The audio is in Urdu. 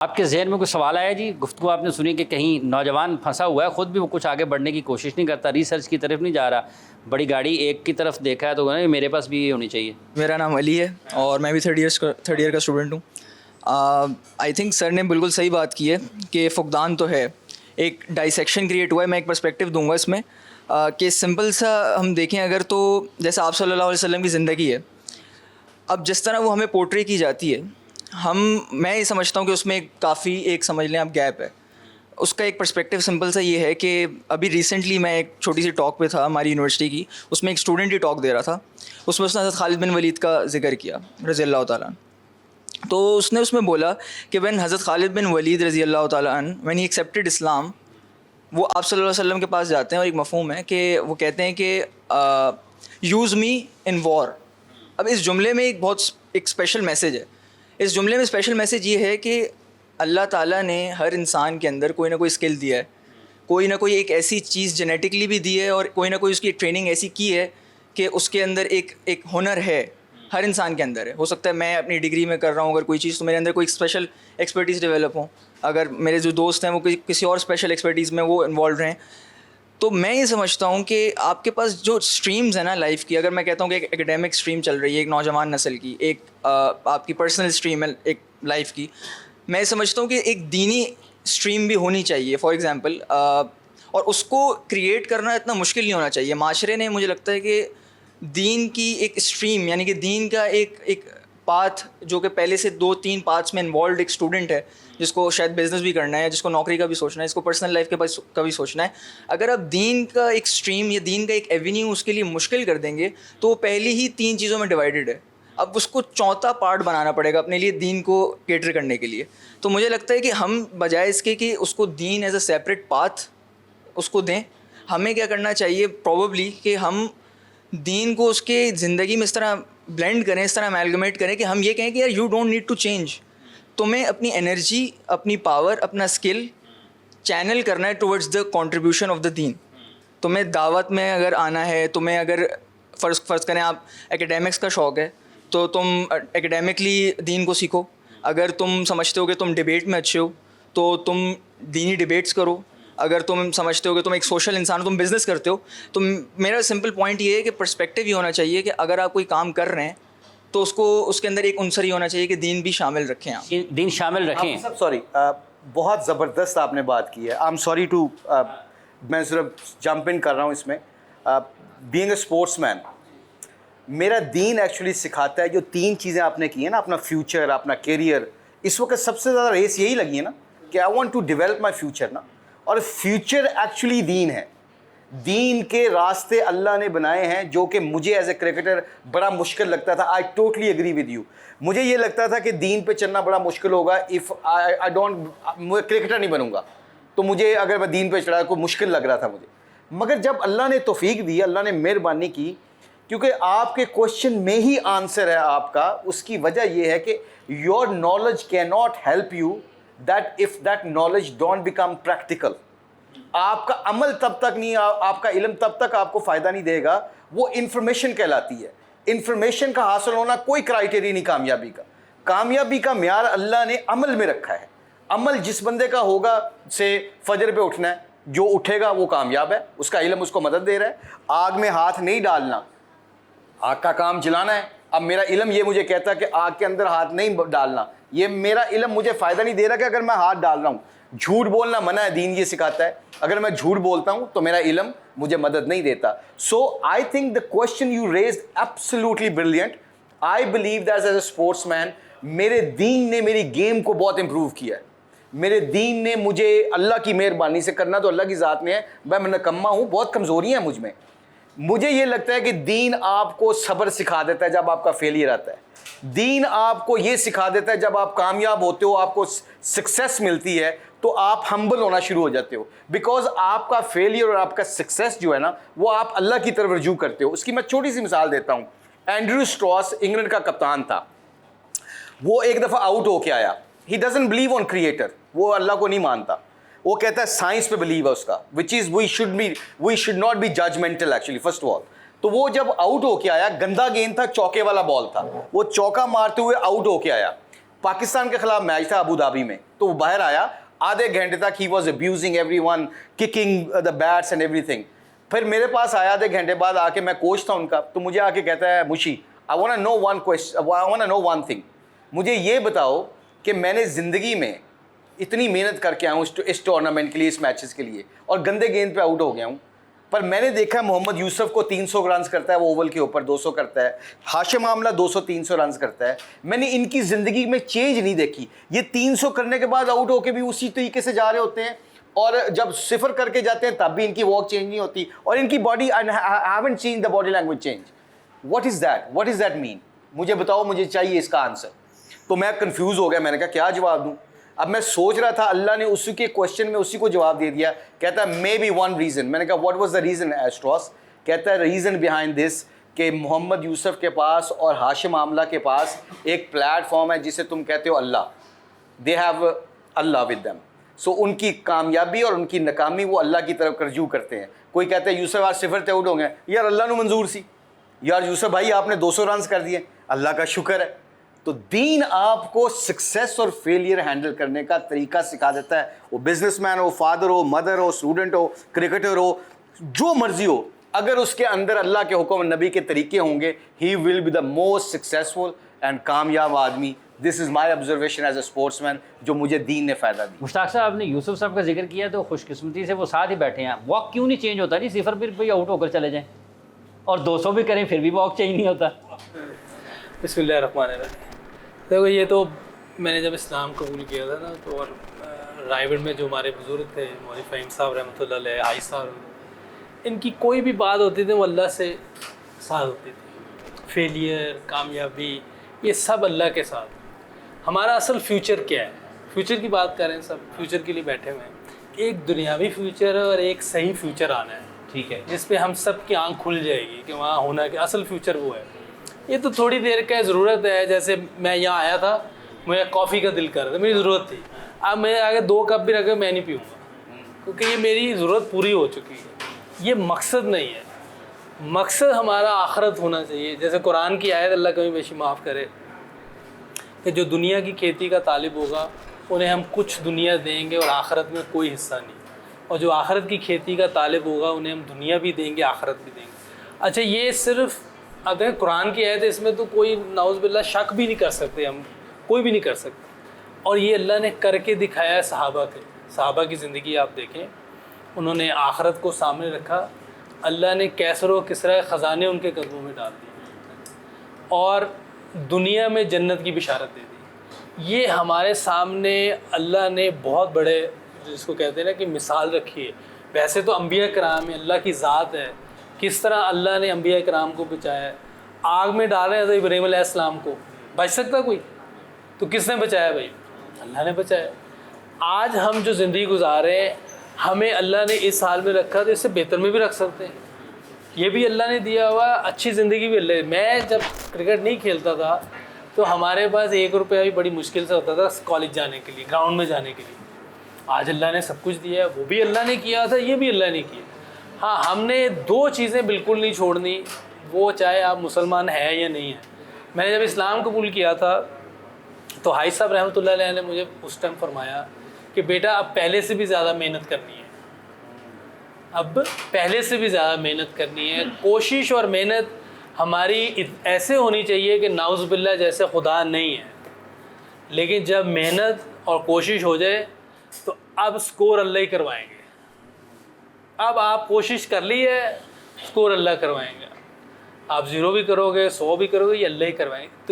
آپ کے ذہن میں کوئی سوال آیا جی؟ گفتگو آپ نے سنی کہ کہیں نوجوان پھنسا ہوا ہے، خود بھی وہ کچھ آگے بڑھنے کی کوشش نہیں کرتا، ریسرچ کی طرف نہیں جا رہا، بڑی گاڑی ایک کی طرف دیکھا ہے تو میرے پاس بھی یہ ہونی چاہیے. میرا نام علی ہے اور میں بھی تھرڈ ایئر کا اسٹوڈنٹ ہوں. آئی تھنک سر نے بالکل صحیح بات کی ہے کہ فقدان تو ہے، ایک ڈائسیکشن کریٹ ہوا ہے. میں ایک پرسپیکٹیو دوں گا اس میں کہ سمپل سا ہم دیکھیں اگر تو جیسا آپ صلی اللہ علیہ وسلم کی زندگی ہے، اب جس طرح وہ ہمیں پورٹری کی جاتی ہے، میں یہ سمجھتا ہوں کہ اس میں کافی ایک سمجھ لیں آپ گیپ ہے. اس کا ایک پرسپیکٹیو سمپل سا یہ ہے کہ ابھی ریسنٹلی میں ایک چھوٹی سی ٹاک پہ تھا ہماری یونیورسٹی کی، اس میں ایک اسٹوڈنٹ ہی ٹاک دے رہا تھا. اس میں اس نے حضرت خالد بن ولید کا ذکر کیا رضی اللہ تعالیٰ عنہ. تو اس میں بولا کہ وین حضرت خالد بن ولید رضی اللہ تعالیٰ عنہ وین ہی ایکسیپٹیڈ اسلام، وہ آپ صلی اللہ علیہ وسلم کے پاس جاتے ہیں اور ایک مفہوم ہے کہ وہ کہتے ہیں کہ یوز می ان وار. اب اس جملے میں ایک اسپیشل میسیج ہے. اس جملے میں اسپیشل میسیج یہ ہے کہ اللہ تعالیٰ نے ہر انسان کے اندر کوئی نہ کوئی اسکل دیا ہے، کوئی نہ کوئی ایک ایسی چیز جینیٹکلی بھی دی ہے اور کوئی نہ کوئی اس کی ٹریننگ ایسی کی ہے کہ اس کے اندر ایک ہنر ہے. ہر انسان کے اندر ہے. ہو سکتا ہے میں اپنی ڈگری میں کر رہا ہوں اگر کوئی چیز، تو میرے اندر کوئی اسپیشل ایکسپرٹیز ڈیولپ ہوں. اگر میرے جو دوست ہیں وہ کسی اور اسپیشل ایکسپرٹیز میں وہ انوالوڈ رہیں. تو میں یہ سمجھتا ہوں کہ آپ کے پاس جو اسٹریمز ہیں نا لائف کی، اگر میں کہتا ہوں کہ ایک اکیڈیمک اسٹریم چل رہی ہے ایک نوجوان نسل کی، ایک آپ کی پرسنل اسٹریم ہے ایک لائف کی، میں سمجھتا ہوں کہ ایک دینی اسٹریم بھی ہونی چاہیے فار ایگزامپل. اور اس کو کریٹ کرنا اتنا مشکل نہیں ہونا چاہیے. معاشرے نے مجھے لگتا ہے کہ دین کی ایک اسٹریم، یعنی کہ دین کا ایک پاتھ جو کہ پہلے سے 2-3 پاتھس میں انوالوڈ ایک اسٹوڈنٹ ہے، جس کو شاید بزنس بھی کرنا ہے، جس کو نوکری کا بھی سوچنا ہے، جس کو پرسنل لائف کا بھی سوچنا ہے. اگر آپ دین کا ایک اسٹریم یا دین کا ایک ایونیو اس کے لیے مشکل کر دیں گے تو وہ پہلی ہی 3 چیزوں میں ڈیوائڈیڈ ہے. اب اس کو چوتھا پارٹ بنانا پڑے گا اپنے لیے دین کو کیٹر کرنے کے لیے. تو مجھے لگتا ہے کہ ہم بجائے اس کے کہ اس کو دین ایز اے سیپریٹ پاتھ اس کو دیں، ہمیں کیا کرنا چاہیے پروبیبلی کہ ہم دین کو اس کے زندگی میں اس طرح بلینڈ کریں، اس طرح امیلگمیٹ کریں کہ ہم یہ کہیں کہ یار you don't need to change. تمہیں اپنی انرجی، اپنی پاور، اپنا اسکل چینل کرنا ہے towards the contribution of the دین. تمہیں دعوت میں اگر آنا ہے، تمہیں اگر فرض کریں آپ ایکیڈیمکس کا شوق ہے تو تم ایکیڈیمکلی دین کو سیکھو. اگر تم سمجھتے ہو کہ تم ڈیبیٹ میں اچھے ہو تو تم دینی ڈیبیٹس کرو. اگر تم سمجھتے ہو کہ تم ایک سوشل انسان ہو، تم بزنس کرتے ہو، تو میرا سمپل پوائنٹ یہ ہے کہ پرسپیکٹیو یہ ہونا چاہیے کہ اگر آپ کوئی کام کر رہے ہیں تو اس کے اندر ایک عنصر یہ ہونا چاہیے کہ دین بھی شامل رکھیں. آپ دین شامل رکھیں. سوری، بہت زبردست آپ نے بات کی ہے. آئی ایم سوری ٹو، میں صرف جمپ ان کر رہا ہوں اس میں. بینگ اے اسپورٹس مین، میرا دین ایکچولی سکھاتا ہے جو 3 چیزیں آپ نے کی ہیں نا، اپنا فیوچر، اپنا کیریئر. اس وقت سب سے زیادہ ریس یہی لگی ہے نا کہ I want to develop my future نا. اور فیوچر ایکچولی دین ہے. دین کے راستے اللہ نے بنائے ہیں جو کہ مجھے ایز اے کرکٹر بڑا مشکل لگتا تھا. I totally agree with you. مجھے یہ لگتا تھا کہ دین پہ چلنا بڑا مشکل ہوگا اف آئی ڈونٹ، میں کرکٹر نہیں بنوں گا. تو مجھے اگر میں دین پہ چڑھا کوئی مشکل لگ رہا تھا مجھے. مگر جب اللہ نے توفیق دی، اللہ نے مہربانی کی، کیونکہ آپ کے کوشچن میں ہی آنسر ہے آپ کا. اس کی وجہ یہ ہے کہ یور نالج کی not help you that if that knowledge don't become practical. آپ کا عمل تب تک نہیں، آپ کا علم تب تک آپ کو فائدہ نہیں دے گا. وہ انفارمیشن کہلاتی ہے. انفارمیشن کا حاصل ہونا کوئی کرائٹیریا نہیں کامیابی کا. کامیابی کا معیار اللہ نے عمل میں رکھا ہے. عمل جس بندے کا ہوگا، سے فجر پہ اٹھنا ہے، جو اٹھے گا وہ کامیاب ہے. اس کا علم اس کو مدد دے رہا ہے. آگ میں ہاتھ نہیں ڈالنا، آگ کا کام جلانا ہے. اب میرا علم یہ مجھے کہتا ہے کہ آگ کے اندر ہاتھ نہیں ڈالنا. یہ میرا علم مجھے فائدہ نہیں دے رہا کہ اگر میں ہاتھ ڈال رہا ہوں. جھوٹ بولنا منع ہے، دین یہ سکھاتا ہے. اگر میں جھوٹ بولتا ہوں تو میرا علم مجھے مدد نہیں دیتا. So I think the question you raised absolutely brilliant. I believe that as a sportsman میرے دین نے میری گیم کو بہت امپروو کیا ہے. میرے دین نے مجھے اللہ کی مہربانی سے، کرنا تو اللہ کی ذات میں ہے، میں نکما ہوں، بہت کمزوریاں ہیں مجھ میں. مجھے یہ لگتا ہے کہ دین آپ کو صبر سکھا دیتا ہے جب آپ کا فیلئر آتا ہے. دین آپ کو یہ سکھا دیتا ہے جب آپ کامیاب ہوتے ہو، آپ کو سکسیس ملتی ہے تو آپ ہمبل ہونا شروع ہو جاتے ہو. بیکاز آپ کا فیلئر اور آپ کا سکسیس جو ہے نا، وہ آپ اللہ کی طرف رجوع کرتے ہو. اس کی میں چھوٹی سی مثال دیتا ہوں. اینڈریو اسٹراس انگلینڈ کا کپتان تھا. وہ ایک دفعہ آؤٹ ہو کے آیا. He doesn't believe on creator. وہ اللہ کو نہیں مانتا. وہ کہتا ہے سائنس پہ بلیو ہے اس کا، which is we should not be judgmental actually first of all. تو وہ جب آؤٹ ہو کے آیا، گندا گیند تھا، چوکے والا بال تھا، وہ چوکا مارتے ہوئے آؤٹ ہو کے آیا. پاکستان کے خلاف میچ تھا ابو دھابی میں, تو وہ باہر آیا, آدھے گھنٹے تک ہی was abusing everyone, kicking the beats and everything. پھر میرے پاس آیا آدھے گھنٹے بعد آ کے, میں کوچ تھا ان کا, تو مجھے آ کے کہتا ہے مشی I want to know one thing, مجھے یہ بتاؤ کہ میں نے زندگی میں اتنی محنت کر کے آیا ہوں اس ٹورنامنٹ کے لیے, اس میچز کے لیے, اور گندے گیند پہ آؤٹ ہو گیا ہوں, پر میں نے دیکھا محمد یوسف کو 300 رنز کرتا ہے, وہ اوول کے اوپر 200 کرتا ہے, ہاشم آملہ 200-300 رنز کرتا ہے. میں نے ان کی زندگی میں چینج نہیں دیکھی. یہ 300 کرنے کے بعد آؤٹ ہو کے بھی اسی طریقے سے جا رہے ہوتے ہیں, اور جب 0 کر کے جاتے ہیں تب بھی ان کی واک چینج نہیں ہوتی, اور ان کی body, I haven't seen the body language change. What is that man? مجھے بتاؤ, مجھے چاہیے اس کا آنسر. تو میں کنفیوز ہو گیا, میں نے کہا کیا جواب دوں. اب میں سوچ رہا تھا, اللہ نے اسی کے کوشچن میں اسی کو جواب دے دیا. کہتا ہے مے بی ون ریزن. میں نے کہا واٹ واز دا ریزن ایسٹروس؟ کہتا ہے ریزن بیہائنڈ دس کہ محمد یوسف کے پاس اور ہاشم آملہ کے پاس ایک پلیٹ فارم ہے جسے تم کہتے ہو Allah. They have Allah with them. So ان کی کامیابی اور ان کی ناکامی وہ اللہ کی طرف رجوع کرتے ہیں. کوئی کہتا ہے یوسف آج 0 تے آؤٹ ہو گئے, یار اللہ نے منظور سی, یار یوسف بھائی آپ نے 200 رنز کر دیے, اللہ کا شکر ہے. تو دین آپ کو سکسیس اور فیلئر ہینڈل کرنے کا طریقہ سکھا دیتا ہے. وہ بزنس مین ہو, فادر ہو, مدر ہو, اسٹوڈنٹ ہو, کرکٹر ہو, جو مرضی ہو, اگر اس کے اندر اللہ کے حکم نبی کے طریقے ہوں گے, he will be the most successful and کامیاب آدمی. This is my observation as a sportsman, جو مجھے دین نے فائدہ دیا. مشتاق صاحب, آپ نے یوسف صاحب کا ذکر کیا تو خوش قسمتی سے وہ ساتھ ہی بیٹھے ہیں. واک کیوں نہیں چینج ہوتا جی؟ 0 پھر بھی آؤٹ ہو کر چلے جائیں, اور 200 بھی کریں پھر بھی واک چینج نہیں ہوتا. بسم اللہ الرحمن الرحیم. دیکھو یہ تو میں نے جب اسلام قبول کیا تھا نا, تو اور رائے گڑھ میں جو ہمارے بزرگ تھے, مولوی فہیم صاحب رحمۃ اللہ علیہ, حاجی صاحب, ان کی کوئی بھی بات ہوتی تھی وہ اللہ سے ساتھ ہوتی تھی. فیلئر, کامیابی, یہ سب اللہ کے ساتھ. ہمارا اصل فیوچر کیا ہے؟ فیوچر کی بات کر رہے ہیں, سب فیوچر کے لیے بیٹھے ہوئے ہیں. ایک دنیاوی فیوچر ہے اور ایک صحیح فیوچر آنا ہے, ٹھیک ہے, جس پہ ہم سب کی آنکھ کھل جائے گی کہ وہاں ہونا کہ اصل فیوچر وہ ہے. یہ تو تھوڑی دیر کا ضرورت ہے. جیسے میں یہاں آیا تھا, مجھے کافی کا دل کر رہا تھا, میری ضرورت تھی. اب میں آگے 2 کپ بھی رکھے میں نہیں پیوں گا, کیونکہ یہ میری ضرورت پوری ہو چکی ہے. یہ مقصد نہیں ہے. مقصد ہمارا آخرت ہونا چاہیے. جیسے قرآن کی آیت, اللہ کبھی بیشی معاف کرے, کہ جو دنیا کی کھیتی کا طالب ہوگا انہیں ہم کچھ دنیا دیں گے اور آخرت میں کوئی حصہ نہیں, اور جو آخرت کی کھیتی کا طالب ہوگا انہیں ہم دنیا بھی دیں گے, آخرت بھی دیں گے. اچھا, یہ صرف اب دیکھیں قرآن کی آیت ہے, اس میں تو کوئی نعوذ باللہ شک بھی نہیں کر سکتے, ہم کوئی بھی نہیں کر سکتے. اور یہ اللہ نے کر کے دکھایا ہے صحابہ کے. صحابہ کی زندگی آپ دیکھیں, انہوں نے آخرت کو سامنے رکھا. اللہ نے کیسر و کسرا خزانے ان کے قدموں میں ڈال دیے, اور دنیا میں جنت کی بشارت دے دی. یہ ہمارے سامنے اللہ نے بہت بڑے, جس کو کہتے ہیں نا کہ مثال رکھی ہے. ویسے تو انبیاء کرام ہیں, اللہ کی ذات ہے, کس طرح اللہ نے انبیاء کرام کو بچایا ہے. آگ میں ڈالے حضرت ابراہیم علیہ السلام کو, بچ سکتا کوئی؟ تو کس نے بچایا بھائی؟ اللہ نے بچایا. آج ہم جو زندگی گزار رہے ہیں, ہمیں اللہ نے اس حال میں رکھا تو اس سے بہتر میں بھی رکھ سکتے ہیں. یہ بھی اللہ نے دیا ہوا, اچھی زندگی بھی اللہ. میں جب کرکٹ نہیں کھیلتا تھا تو ہمارے پاس 1 روپیہ بھی بڑی مشکل سے ہوتا تھا کالج جانے کے لیے, گراؤنڈ میں جانے کے لیے. آج اللہ نے سب کچھ دیا ہے, وہ بھی اللہ نے کیا تھا, یہ بھی اللہ نے کیا. ہاں, ہم نے 2 چیزیں بالکل نہیں چھوڑنی, وہ چاہے آپ مسلمان ہیں یا نہیں ہیں. میں نے جب اسلام قبول کیا تھا تو حاجی صاحب رحمۃ اللہ علیہ نے مجھے اس ٹائم فرمایا کہ بیٹا اب پہلے سے بھی زیادہ محنت کرنی ہے, اب پہلے سے بھی زیادہ محنت کرنی ہے. کوشش اور محنت ہماری ایسے ہونی چاہیے کہ نعوذ باللہ جیسے خدا نہیں ہے, لیکن جب محنت اور کوشش ہو جائے تو اب سکور اللہ ہی کروائیں گے. اب آپ کوشش کر لی ہے, سکور اللہ کروائیں گے. آپ 0 بھی کرو گے, 100 بھی کرو گے, یہ اللہ ہی کروائیں گے. تو